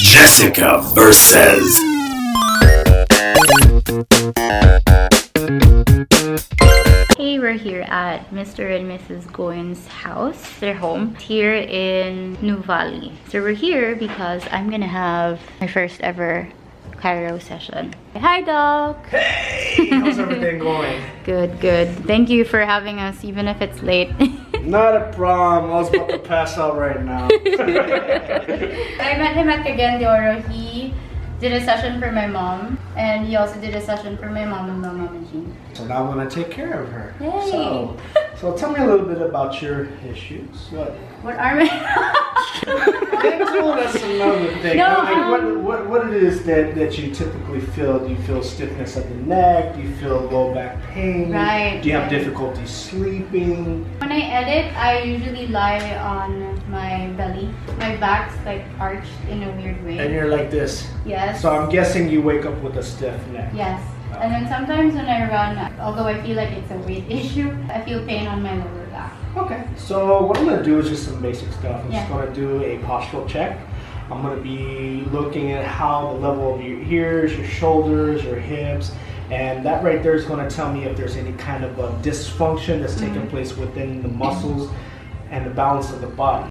Jessica versus Hey, we're here at Mr. and Mrs. GOINS' house, their home, here in New Valley. So we're here because I'm gonna have my first ever chiro session. Hi, Doc! Hey! How's everything going? Good, good. Thank you for having us, even if it's late. Not a problem. I was about to pass out right now. I met him at Cagayan de Oro. He did a session for my mom, and he also did a session for my mom and Mama Jean. So now I'm going to take care of her. Yay. So tell me a little bit about your issues. What are my... That's another thing. No, what it is that you typically feel? Do you feel stiffness of the neck? Do you feel low back pain? Right. Do you have difficulty sleeping? When I edit, I usually lie on my belly. My back's like arched in a weird way. And you're like this? Yes. So I'm guessing you wake up with a stiff neck. Yes. And then sometimes when I run, although I feel like it's a weight issue, I feel pain on my lower back. Okay, so what I'm going to do is just some basic stuff. I'm just Yeah. going to do a postural check. I'm going to be looking at how the level of your ears, your shoulders, your hips, and that right there is going to tell me if there's any kind of a dysfunction that's taking place within the muscles and the balance of the body.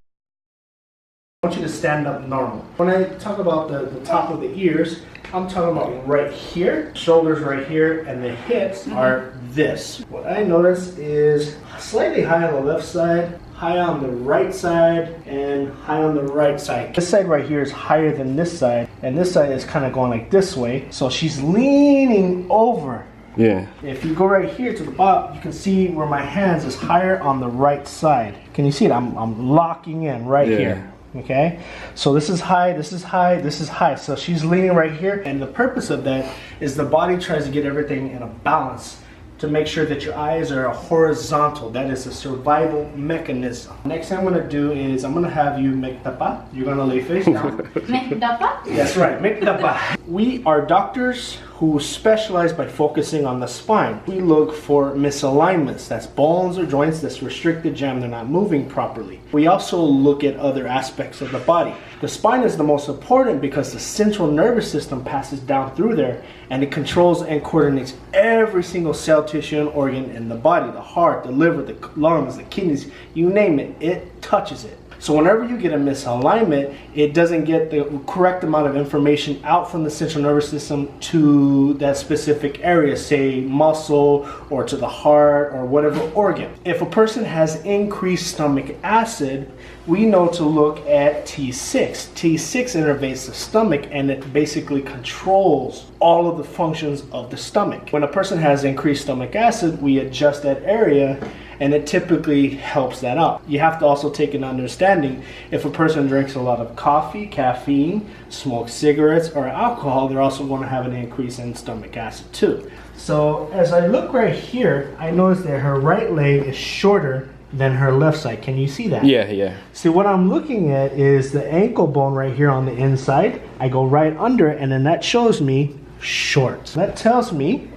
I want you to stand up normal. When I talk about the top of the ears, I'm talking about right here, shoulders right here, and the hips are this. What I notice is slightly high on the left side, high on the right side, and high on the right side. This side right here is higher than this side, and this side is kind of going like this way. So she's leaning over. Yeah. If you go right here to the bottom, you can see where my hands is higher on the right side. Can you see it? I'm locking in right here. Okay, so this is high, this is high, this is high. So she's leaning right here, and the purpose of that is the body tries to get everything in a balance to make sure that your eyes are horizontal. That is a survival mechanism. Next thing I'm going to do is I'm going to have you make tapa. You're going to lay face down. Make dapa? That's right, make tapa. We are doctors who specialize by focusing on the spine. We look for misalignments. That's bones or joints that's restricted, jammed, they're not moving properly. We also look at other aspects of the body. The spine is the most important because the central nervous system passes down through there and it controls and coordinates every single cell, tissue, and organ in the body. The heart, the liver, the lungs, the kidneys, you name it, it touches it. So whenever you get a misalignment, it doesn't get the correct amount of information out from the central nervous system to that specific area, say muscle or to the heart or whatever organ. If a person has increased stomach acid, we know to look at T6. T6 innervates the stomach and it basically controls all of the functions of the stomach. When a person has increased stomach acid, we adjust that area and it typically helps that out. You have to also take an understanding if a person drinks a lot of coffee, caffeine, smokes cigarettes, or alcohol, they're also going to have an increase in stomach acid too. So as I look right here, I notice that her right leg is shorter than her left side. Can you see that? Yeah. See, what I'm looking at is the ankle bone right here on the inside. I go right under it, and then that shows me short. That tells me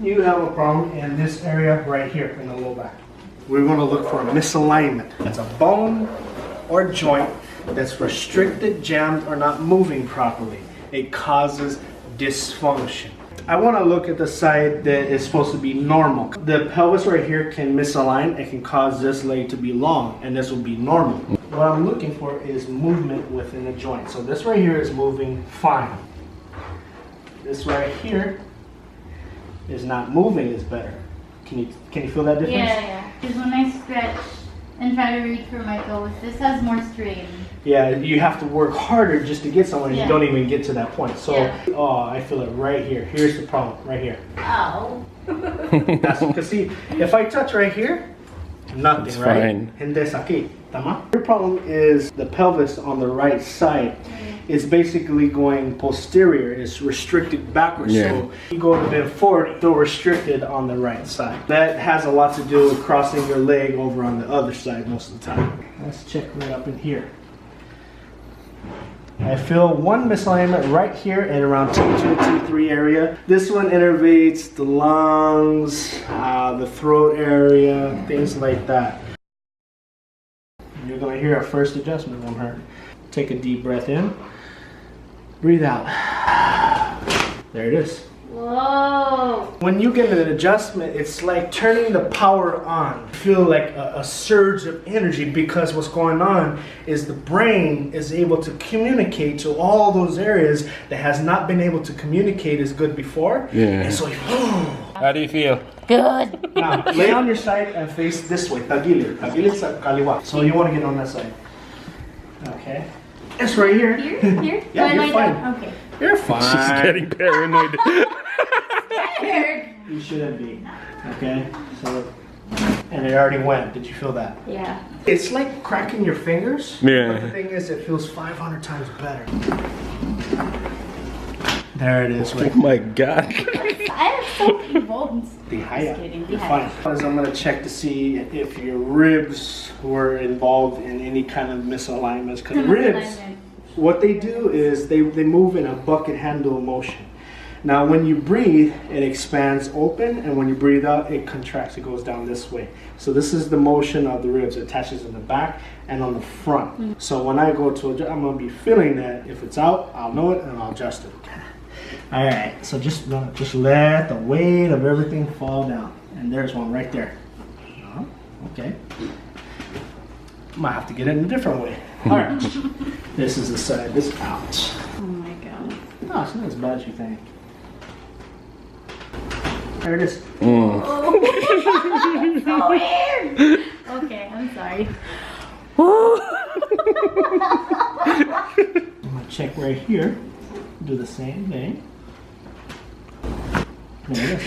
you have a problem in this area right here in the low back. We're going to look for a misalignment. That's a bone or joint that's restricted, jammed, or not moving properly. It causes dysfunction. I want to look at the side that is supposed to be normal. The pelvis right here can misalign. It can cause this leg to be long, and this will be normal. What I'm looking for is movement within the joint. So this right here is moving fine. This right here is not moving as better. Can you feel that difference? Yeah. Because when I stretch and try to reach for my toes, this has more strain. Yeah, you have to work harder just to get somewhere. Yeah. You don't even get to that point. So, Yeah. oh, I feel it right here. Here's the problem, right here. Ow. That's because see, if I touch right here, nothing, It's right? fine. Hindi sakit, tama? Your problem is the pelvis on the right side. It's basically going posterior. It's restricted backwards. Yeah. So you go to bend forward, it's still restricted on the right side. That has a lot to do with crossing your leg over on the other side most of the time. Let's check right up in here. I feel one misalignment right here at around T2, T3 area. This one innervates the lungs, the throat area, things like that. You're going to hear our first adjustment from her. Take a deep breath in. Breathe out. There it is. Whoa. When you get an adjustment, it's like turning the power on. Feel like a surge of energy, because what's going on is the brain is able to communicate to all those areas that has not been able to communicate as good before. Yeah. And so How do you feel? Good. now lay on your side and face this way. Tagilid. Tagilid sa kaliwa. So you want to get on that side. Okay. It's right here. Here? Yeah, you're fine. Okay. You're fine. She's getting paranoid. Scared. You shouldn't be. Okay. So, and it already went. Did you feel that? Yeah. It's like cracking your fingers. Yeah. But the thing is, it feels 500 times better. There it is. Right. Oh my god. I have so many bones. Dihaya. Just kidding. You're Dihaya. fine. I'm gonna check to see if your ribs were involved in any kind of misalignments. Because ribs, what they do is they move in a bucket handle motion. Now when you breathe, it expands open, and when you breathe out, it contracts. It goes down this way. So this is the motion of the ribs. It attaches in the back and on the front. So when I go to adjust, I'm gonna be feeling that. If it's out, I'll know it and I'll adjust it. All right. So just let the weight of everything fall down. And there's one right there. Okay. I might have to get it in a different way. All right. This is the side. This out. Oh my god. No, it's not as bad as you think. There it is. So weird. Okay, I'm sorry. I'm gonna check right here. Do the same thing. There it is.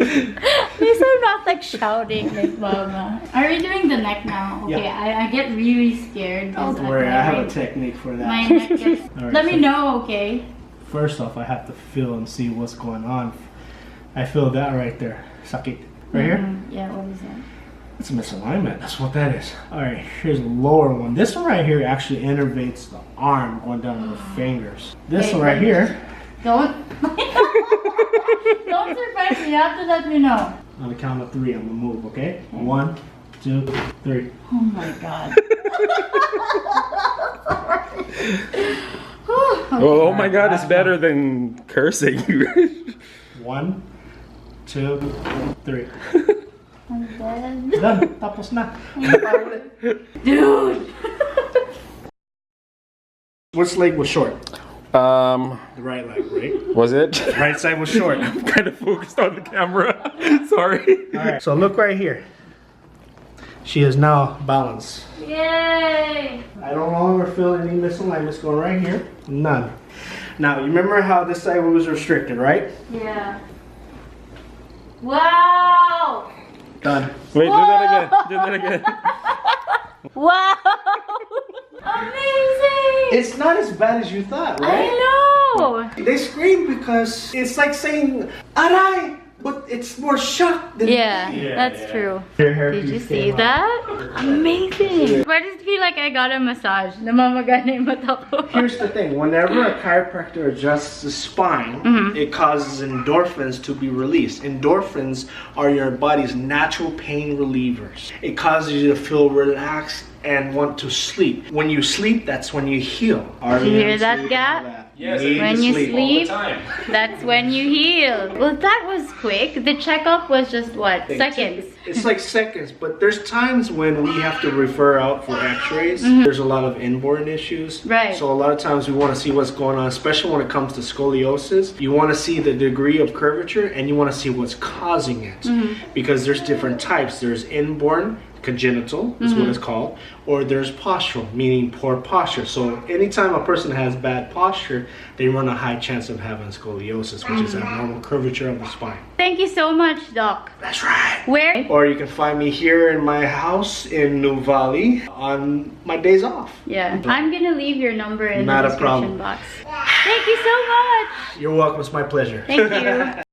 At least I'm not like shouting like mama. Are we doing the neck now? Okay, Yeah. I get really scared. Don't worry, I have a technique for that. My neck gets... Alright, Let me so- know, okay? First off, I have to feel and see what's going on. I feel that right there. Sakit. Right here? Yeah, what is that? It's a misalignment. That's what that is. All right, here's the lower one. This one right here actually innervates the arm going down to the fingers. This Okay, one right here, Don't... Don't surprise me. You have to let me know. on the count of 3, I'm gonna move, okay? 1, 2, 3. Oh my god. Oh my god, it's better than cursing. 1, 2, 3. I'm dead. Done. Tapos na. Dude! Which leg was short? The right leg, right? Was it? Right side was short. I'm kind of focused on the camera. Sorry. All right, so look right here. She is now balanced. Yay! I don't longer feel any misalignments going right here. None. Now, you remember how this side was restricted, right? Yeah. Wow! Done. Wait, do that again. Do that again. Wow! Amazing! It's not as bad as you thought, right? I know! They scream because it's like saying, aray! But it's more shock than Yeah, pain. that's true. Your hair Did you piece see came out. that? Amazing! Why does it feel like I got a massage? Namamaga na yung mata ko. Here's the thing, whenever a chiropractor adjusts the spine, it causes endorphins to be released. Endorphins are your body's natural pain relievers. It causes you to feel relaxed and want to sleep. When you sleep, that's when you heal. Did you hear that, Gap? Yes, When you sleep, time. that's when you heal. Well, that was quick. The checkup was just what? Seconds. It's like seconds, but there's times when we have to refer out for x-rays. There's a lot of inborn issues. Right. So a lot of times we want to see what's going on, especially when it comes to scoliosis. You want to see the degree of curvature and you want to see what's causing it. Because there's different types. There's inborn, congenital is what it's called, or there's postural, meaning poor posture. So anytime a person has bad posture, they run a high chance of having scoliosis, which is abnormal curvature of the spine. Thank you so much, Doc. That's right. Where? Or you can find me here in my house in New Valley on my days off. Yeah. I'm gonna leave your number in Not the a problem. description box. Thank you so much. You're welcome. It's my pleasure. Thank you.